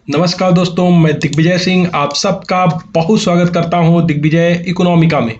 नमस्कार दोस्तों, मैं दिग्विजय सिंह आप सबका बहुत स्वागत करता हूं दिग्विजय इकोनॉमिका में।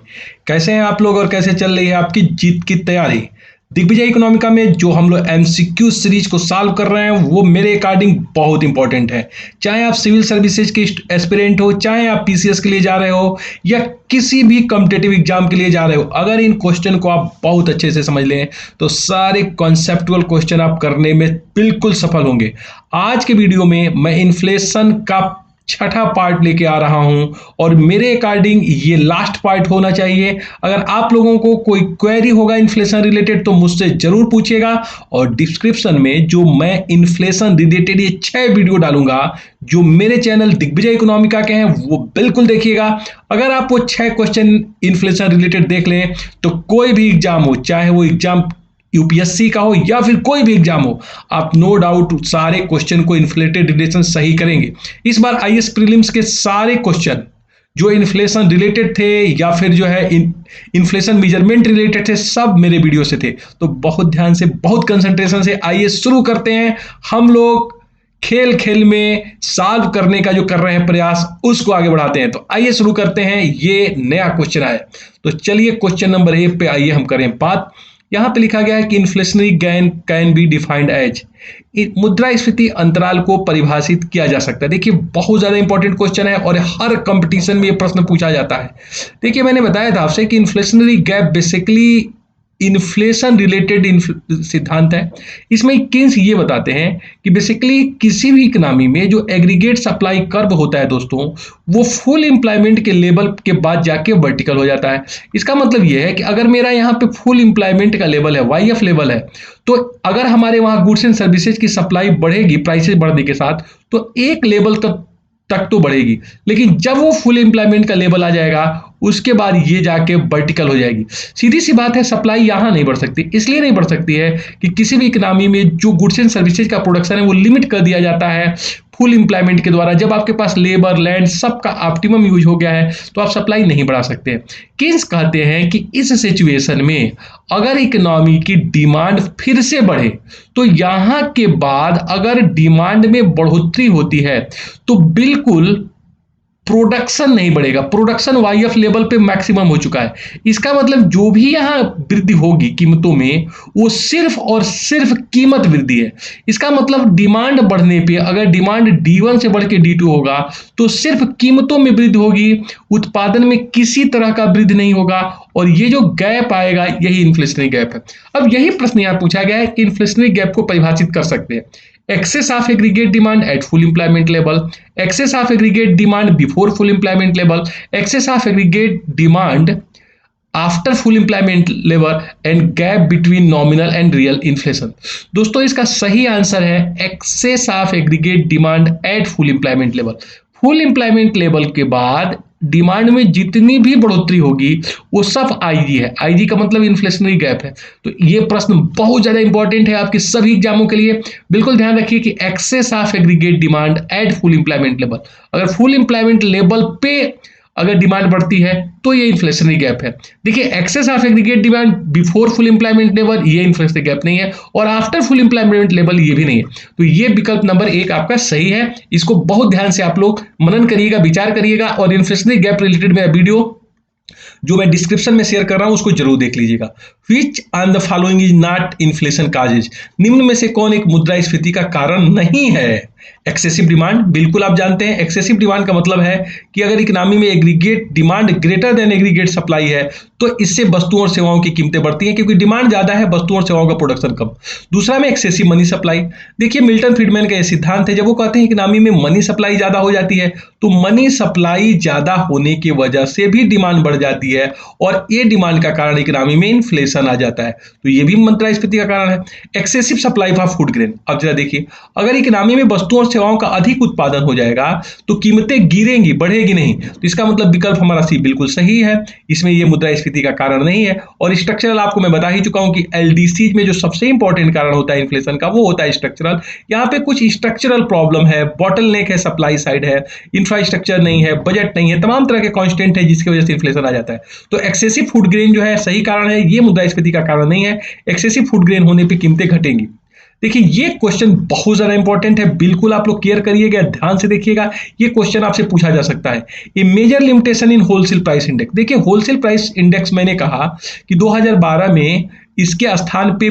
कैसे हैं आप लोग और कैसे चल रही है आपकी जीत की तैयारी? दिग्विजय इकोनॉमिका में जो हम लोग एमसीक्यू सीरीज को सॉल्व कर रहे हैं वो मेरे अकॉर्डिंग बहुत इंपॉर्टेंट है। चाहे आप सिविल सर्विसेज के एस्पिरेंट हो, चाहे आप पीसीएस के लिए जा रहे हो या किसी भी कॉम्पिटेटिव एग्जाम के लिए जा रहे हो, अगर इन क्वेश्चन को आप बहुत अच्छे से समझ लें तो सारे कॉन्सेप्टुअल क्वेश्चन आप करने में बिल्कुल सफल होंगे। आज के वीडियो में मैं इन्फ्लेशन का छठा पार्ट लेके आ रहा हूं और मेरे अकॉर्डिंग ये लास्ट पार्ट होना चाहिए। अगर आप लोगों को कोई क्वेरी होगा इन्फ्लेशन रिलेटेड तो मुझसे जरूर पूछिएगा, और डिस्क्रिप्शन में जो मैं इन्फ्लेशन रिलेटेड ये 6 वीडियो डालूंगा जो मेरे चैनल दिग्विजय इकोनॉमिका के हैं वो बिल्कुल देखिएगा। अगर आप वो 6 क्वेश्चन इन्फ्लेशन रिलेटेड देख लें तो कोई भी एग्जाम हो, चाहे वो एग्जाम यूपीएससी का हो या फिर कोई भी एग्जाम हो, आप नो डाउट सारे क्वेश्चन को इन्फ्लेटेड रिलेशन सही करेंगे। इस बार आईएएस प्रीलिम्स के सारे क्वेश्चन जो इन्फ्लेशन रिलेटेड थे या फिर जो है इन्फ्लेशन मेजरमेंट रिलेटेड थे, सब मेरे वीडियो से थे। तो बहुत ध्यान से, बहुत कंसंट्रेशन से आइए शुरू करते हैं। हम लोग खेल खेल में सॉल्व करने का जो कर रहे हैं प्रयास उसको आगे बढ़ाते हैं। तो आइए शुरू करते हैं। ये नया क्वेश्चन आया तो चलिए क्वेश्चन नंबर 1 पे आइए हम करें बात। यहां पे लिखा गया है कि inflationary gain can be defined as, मुद्रास्फीति अंतराल को परिभाषित किया जा सकता है। देखिए बहुत ज्यादा इंपॉर्टेंट क्वेश्चन है और हर कंपटीशन में ये प्रश्न पूछा जाता है। देखिए मैंने बताया था आपसे कि inflationary gap basically inflation related सिद्धांत है। इसमें किन्स ये बताते हैं कि बेसिकली किसी भी इकोनॉमी में जो एग्रीगेट सप्लाई कर्व होता है दोस्तों, वो फुल एम्प्लॉयमेंट के लेवल के बाद जाके वर्टिकल हो जाता है। इसका मतलब ये है कि अगर मेरा यहाँ पे फुल एम्प्लॉयमेंट का लेवल है, वाईएफ लेवल है, तो अगर हमारे वहां गुड्स एंड सर्विसेज की सप्लाई बढ़ेगी प्राइसेस बढ़ने के साथ तो एक लेवल तक तो बढ़ेगी, लेकिन जब वो फुल एम्प्लॉयमेंट का लेवल आ जाएगा उसके बाद ये जाके वर्टिकल हो जाएगी। सीधी सी बात है, सप्लाई यहां नहीं बढ़ सकती। इसलिए नहीं बढ़ सकती है कि किसी भी इकोनॉमी में जो गुड्स एंड सर्विसेज का प्रोडक्शन है वो लिमिट कर दिया जाता है फुल एम्प्लॉयमेंट के द्वारा। जब आपके पास लेबर, लैंड सबका ऑप्टिमम यूज हो गया है तो आप सप्लाई नहीं बढ़ा सकते। किन्स कहते हैं कि इस सिचुएशन में अगर इकोनॉमी की डिमांड फिर से बढ़े तो यहां के बाद अगर डिमांड में बढ़ोतरी होती है तो बिल्कुल प्रोडक्शन नहीं बढ़ेगा। प्रोडक्शन वाईएफ लेवल पे मैक्सिमम हो चुका है। इसका मतलब जो भी यहां वृद्धि होगी कीमतों में वो सिर्फ और सिर्फ कीमत वृद्धि है। इसका मतलब डिमांड बढ़ने पे अगर डिमांड D1 से बढ़ के D2 होगा तो सिर्फ कीमतों में वृद्धि होगी, उत्पादन में किसी तरह का वृद्धि नहीं होगा, और ये जो गैप आएगा यही इन्फ्लेशनरी गैप है। अब यही प्रश्न यहां पूछा गया है कि इन्फ्लेशनरी गैप को परिभाषित कर सकते हैं। excess of aggregate demand at full employment level, excess of aggregate demand before full employment level, excess of aggregate demand after full employment level and gap between nominal and real inflation. दोस्तों इसका सही answer है excess of aggregate demand at full employment level. Full employment level के बाद demand में जितनी भी बढ़ोतरी होगी वो सब आईजी है। आईजी का मतलब इन्फ्लेशनरी गैप है। तो ये प्रश्न बहुत ज्यादा इंपॉर्टेंट है आपके सभी एग्जामों के लिए। बिल्कुल ध्यान रखिए कि excess of aggregate demand at full employment level, अगर फुल एम्प्लॉयमेंट लेवल पे अगर डिमांड बढ़ती है तो ये इन्फ्लेशनरी गैप है। देखिए excess of aggregate demand before full employment level ये इन्फ्लेशनरी गैप नहीं है, और आफ्टर फुल एम्प्लॉयमेंट लेवल ये भी नहीं है। तो ये विकल्प नंबर 1 आपका सही है। इसको बहुत ध्यान से आप लोग मनन करिएगा, विचार करिएगा, और इन्फ्लेशनरी गैप रिलेटेड मेरा वीडियो जो मैं डिस्क्रिप्शन में शेयर कर रहा हूं उसको जरूर देख लीजिएगा। Which on the following is not inflation causes, निम्न में से कौन एक मुद्रास्फीति का कारण नहीं है? एक्सेसिव डिमांड, बिल्कुल आप जानते हैं एक्सेसिव डिमांड का मतलब है कि अगर इकोनॉमी में aggregate demand greater than aggregate supply है तो इससे वस्तुओं और सेवाओं की कीमतें बढ़ती हैं, क्योंकि डिमांड ज्यादा है, वस्तुओं और सेवाओं का प्रोडक्शन कम। दूसरा में एक्सेसिव मनी सप्लाई। देखिए मिल्टन फ्रीडमैन का यह सिद्धांत है, जब वो कहते हैं इकोनॉमी में मनी सप्लाई ज्यादा हो जाती है तो मनी सप्लाई ज्यादा होने की वजह से भी डिमांड बढ़ जाती है, और ये डिमांड का कारण इकोनॉमी में इन्फ्लेशन आ जाता है। तो ये भी मुद्रास्फीति का कारण है। Excessive supply of food grain. अब जरा देखिए, अगर इकोनॉमी में वस्तुओं और सेवाओं का अधिक उत्पादन हो जाएगा तो कीमतें गिरेंगी, बढ़ेगी नहीं। तो इसका मतलब विकल्प हमारा सी बिल्कुल सही है, इसमें यह मुद्रास्फीति का कारण नहीं है। और स्ट्रक्चरल आपको मैं बता ही चुका हूं कि एलडीसी में जो सबसे इंपॉर्टेंट कारण होता है इन्फ्लेशन का वो होता है स्ट्रक्चरल। यहां पे कुछ स्ट्रक्चरल प्रॉब्लम है, बॉटलनेक है, सप्लाई साइड है, इंफ्रास्ट्रक्चर नहीं है, बजट नहीं है, तमाम तरह के कॉन्स्टेंट है जिसकी वजह से इन्फ्लेशन आ जाता है। तो एक्सेसिव फूड ग्रेन जो है सही कारण है, ये मुद्रास्फीति का कारण नहीं है। एक्सेसिव फूड ग्रेन होने पर कीमतें घटेंगी। देखिए ये क्वेश्चन बहुत ज़्यादा इंपॉर्टेंट है, बिल्कुल आप लोग केयर करिएगा, ध्यान से देखिएगा। ये क्वेश्चन आपसे पूछा जा सकता है। A major limitation in wholesale price index. देखिए होलसेल प्राइस इंडेक्स मैंने कहा कि 2012 में इसके स्थान पे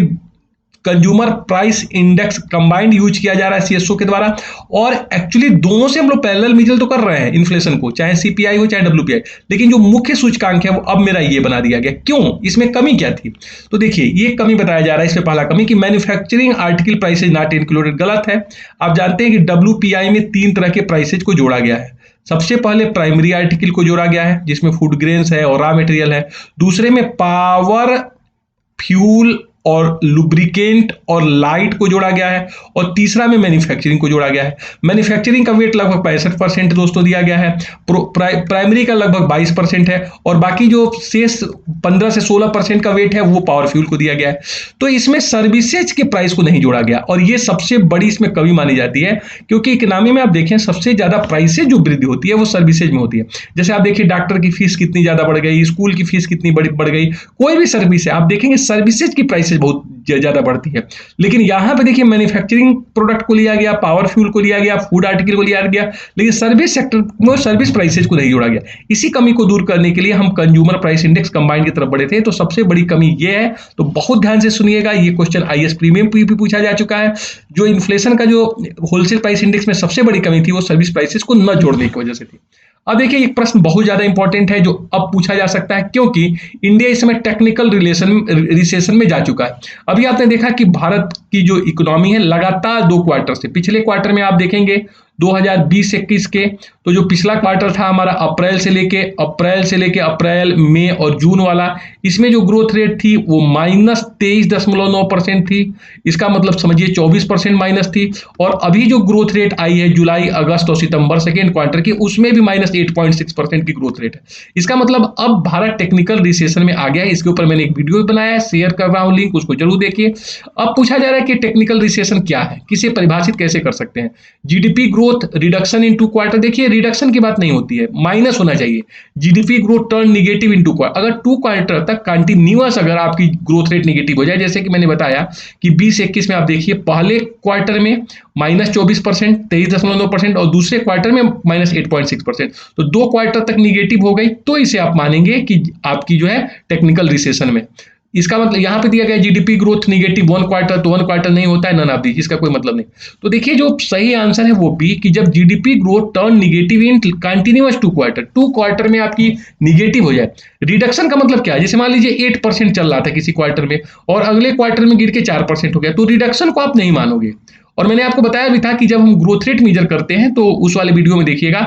consumer price index combined use किया जा रहा है सीएसओ के द्वारा, और एक्चुअली दोनों से हम लोग पैरेलल मिजल तो कर रहे हैं इन्फ्लेशन को, चाहे सीपीआई हो चाहे डब्ल्यूपीआई, लेकिन जो मुख्य सूचकांक है वो अब मेरा ये बना दिया गया। क्यों, इसमें कमी क्या थी? तो देखिए ये कमी बताया जा रहा है, इसमें पहला कमी कि manufacturing article prices not included, गलत है। आप जानते हैं कि डब्ल्यूपीआई में 3 तरह के प्राइसेज को जोड़ा गया है। सबसे पहले प्राइमरी आर्टिकल को जोड़ा गया है जिसमें फूड ग्रेन्स है और रॉ मटेरियल है। दूसरे में पावर, फ्यूल और लुब्रिकेंट और लाइट को जोड़ा गया है, और तीसरा में मैन्युफैक्चरिंग को जोड़ा गया है। मैन्युफैक्चरिंग का वेट लगभग 65% दोस्तों दिया गया है, प्राइमरी का लगभग 22% है, और बाकी जो शेष 15 से 16% का वेट है वो पावर फ्यूल को दिया गया है। तो इसमें सर्विसेज के प्राइस को नहीं जोड़ा गया, और ये सबसे बड़ी इसमें कमी मानी जाती है, क्योंकि इकोनॉमी में आप देखें सबसे ज्यादा प्राइसेज जो वृद्धि होती है वो सर्विसेज में होती है। जैसे आप देखिए डॉक्टर की फीस कितनी ज्यादा बढ़ गई, स्कूल की फीस कितनी बढ़ गई, कोई भी सर्विस है आप देखेंगे सर्विसेज की प्राइसेज बहुत ज्यादा बढ़ती है। लेकिन यहां पे देखिए मैन्युफैक्चरिंग प्रोडक्ट को लिया गया, पावर फ्यूल को लिया गया, फूड आर्टिकल को लिया गया, लेकिन सर्विस सेक्टर में सर्विस प्राइसेज को नहीं जोड़ा गया। इसी कमी को दूर करने के लिए हम कंज्यूमर प्राइस इंडेक्स कंबाइंड की तरफ बढ़े थे। तो सबसे बड़ी कमी ये है, तो बहुत ध्यान से सुनिएगा, ये क्वेश्चन आईएएस प्रीमियम पे भी पूछा जा चुका है। जो इन्फ्लेशन का जो होलसेल प्राइस इंडेक्स में सबसे बड़ी कमी थी वो सर्विस प्राइसेज को न जोड़ने की वजह से थी। अब देखिए एक प्रश्न बहुत ज्यादा इंपॉर्टेंट है जो अब पूछा जा सकता है, क्योंकि इंडिया इस समय टेक्निकल रिसेशन में जा चुका है। अभी आपने देखा कि भारत की जो इकोनॉमी है लगातार 2 क्वार्टर से, पिछले क्वार्टर में आप देखेंगे 2020-21 के, तो जो पिछला क्वार्टर था हमारा अप्रैल से लेके अप्रैल, मई और जून वाला, इसमें जो ग्रोथ रेट थी वो -23.9% थी। इसका मतलब समझिए 24% माइनस थी। और अभी जो ग्रोथ रेट आई है जुलाई, अगस्त और सितंबर सेकेंड क्वार्टर की, उसमें भी -8.6% की ग्रोथ रेट है। इसका मतलब अब भारत टेक्निकल रिसेशन में आ गया है। इसके ऊपर मैंने एक वीडियो बनाया है, शेयर कर रहा हूं लिंक, उसको जरूर देखिए। अब पूछा जा रहा है कि टेक्निकल रिसेशन क्या है, किसे परिभाषित कैसे कर सकते हैं। GDP growth reduction in 2 quarter, देखिए रिडक्शन की बात नहीं होती है, माइनस होना चाहिए। GDP growth turn negative in 2 quarter, अगर 2 क्वार्टर तक कंटिन्यूअस अगर आपकी ग्रोथ रेट निगेटिव हो जाए, जैसे कि मैंने बताया कि 20-21 में आप देखिए पहले क्वार्टर में -24%, 23.9%, और दूसरे क्वार्टर में -8.6%, तो 2 क्वार्टर तक निगेटिव हो गई, तो इसे आप मानेंगे कि आपकी जो है टेक्निकल रिसेशन में। इसका मतलब यहां पे दिया गया जीडीपी ग्रोथ निगेटिव 1 क्वार्टर, तो 1 क्वार्टर नहीं होता है, नन ऑफ दीज, इसका कोई मतलब नहीं। तो देखिए जो सही आंसर है वो बी, कि जब GDP growth turn negative in continuous 2 quarter, 2 quarter में आपकी निगेटिव हो जाए। रिडक्शन का मतलब क्या है, जैसे मान लीजिए 8% चल रहा था किसी क्वार्टर में और अगले क्वार्टर में गिर के 4% हो गया, तो रिडक्शन को आप नहीं मानोगे। और मैंने आपको बताया भी था कि जब हम ग्रोथ रेट मेजर करते हैं तो उस वाले वीडियो में देखिएगा,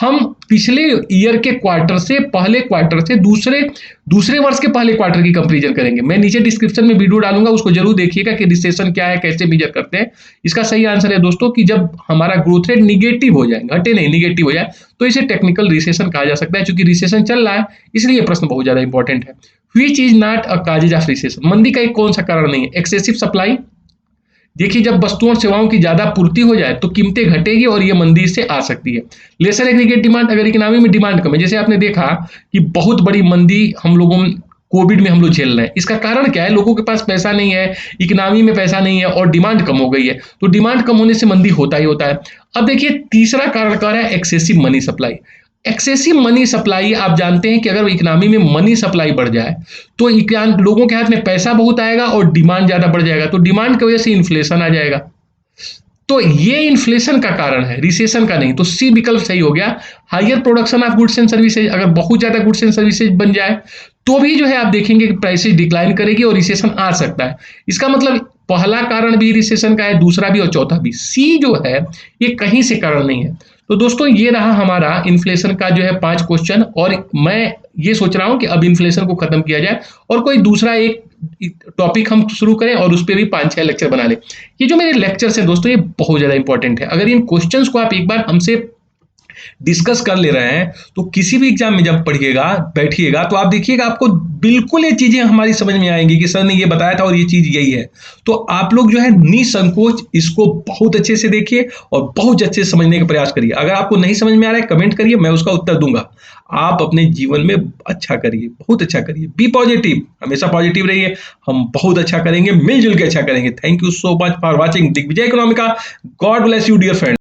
हम पिछले ईयर के क्वार्टर से, पहले क्वार्टर से दूसरे वर्ष के पहले क्वार्टर की कंपैरिजन करेंगे। मैं नीचे डिस्क्रिप्शन में वीडियो डालूंगा, उसको जरूर देखिएगा कि रिसेशन क्या है, कैसे मेजर करते हैं। इसका सही आंसर है दोस्तों कि जब हमारा ग्रोथ रेट निगेटिव हो जाए, घटे नहीं निगेटिव हो जाए, तो इसे टेक्निकल रिसेशन कहा जा सकता है। चूंकि रिसेशन चल रहा है इसलिए प्रश्न बहुत ज्यादा इंपॉर्टेंट है। Which is not a causes of recession, मंदी का एक कौन सा कारण नहीं है? एक्सेसिव सप्लाई, देखिए जब वस्तुओं और सेवाओं की ज्यादा पूर्ति हो जाए तो कीमतें घटेगी और ये मंदी से आ सकती है। लेसर एग्रीगेट डिमांड, अगर इकोनॉमी में डिमांड कम है, जैसे आपने देखा कि बहुत बड़ी मंदी हम लोगों कोविड में हम लोग झेल रहे हैं, इसका कारण क्या है? लोगों के पास पैसा नहीं है, इकोनॉमी में पैसा नहीं है और डिमांड कम हो गई है, तो डिमांड कम होने से मंदी होता ही होता है। अब देखिए तीसरा कारण क्या है? Excessive money supply. Excessive money supply, आप जानते हैं कि अगर इकोनॉमी में मनी सप्लाई बढ़ जाए तो लोगों के हाथ में पैसा बहुत आएगा और डिमांड ज्यादा बढ़ जाएगा, तो डिमांड की वजह से इन्फ्लेशन आ जाएगा। तो ये इन्फ्लेशन का कारण है, रिसेशन का नहीं। तो सी विकल्प सही हो गया। Higher production of goods and services, अगर बहुत ज्यादा गुड्स एंड सर्विसेज बन जाए तो भी जो है आप देखेंगे कि प्राइसेज डिक्लाइन करेगी और रिसेशन आ सकता है। इसका मतलब पहला कारण भी रिसेशन का है, दूसरा भी और चौथा भी। सी जो है ये कहीं से कारण नहीं है। तो दोस्तों ये रहा हमारा इन्फ्लेशन का जो है 5 क्वेश्चन, और मैं ये सोच रहा हूं कि अब इन्फ्लेशन को खत्म किया जाए और कोई दूसरा एक टॉपिक हम शुरू करें और उस पर भी 5-6 लेक्चर बना ले। ये जो मेरे लेक्चर्स हैं दोस्तों ये बहुत ज्यादा इंपॉर्टेंट है। अगर इन क्वेश्चंस को आप एक बार हमसे डिस्कस कर ले रहे हैं, तो किसी भी एग्जाम में जब पढ़िएगा बैठिएगा तो आप देखिएगा आपको बिल्कुल ये चीजें हमारी समझ में आएंगी कि सर ने ये बताया था और ये चीज यही है। तो आप लोग जो है निसंकोच इसको बहुत अच्छे से देखिए और बहुत अच्छे से समझने का प्रयास करिए। अगर आपको नहीं समझ में आ रहा है कमेंट करिए, मैं उसका उत्तर दूंगा। आप अपने जीवन में अच्छा करिए, बहुत अच्छा करिए, बी पॉजिटिव, हमेशा पॉजिटिव रहिए। हम बहुत अच्छा करेंगे, मिलजुल के अच्छा करेंगे। Thank you so much for watching Digvijay Economica. God bless you dear friend.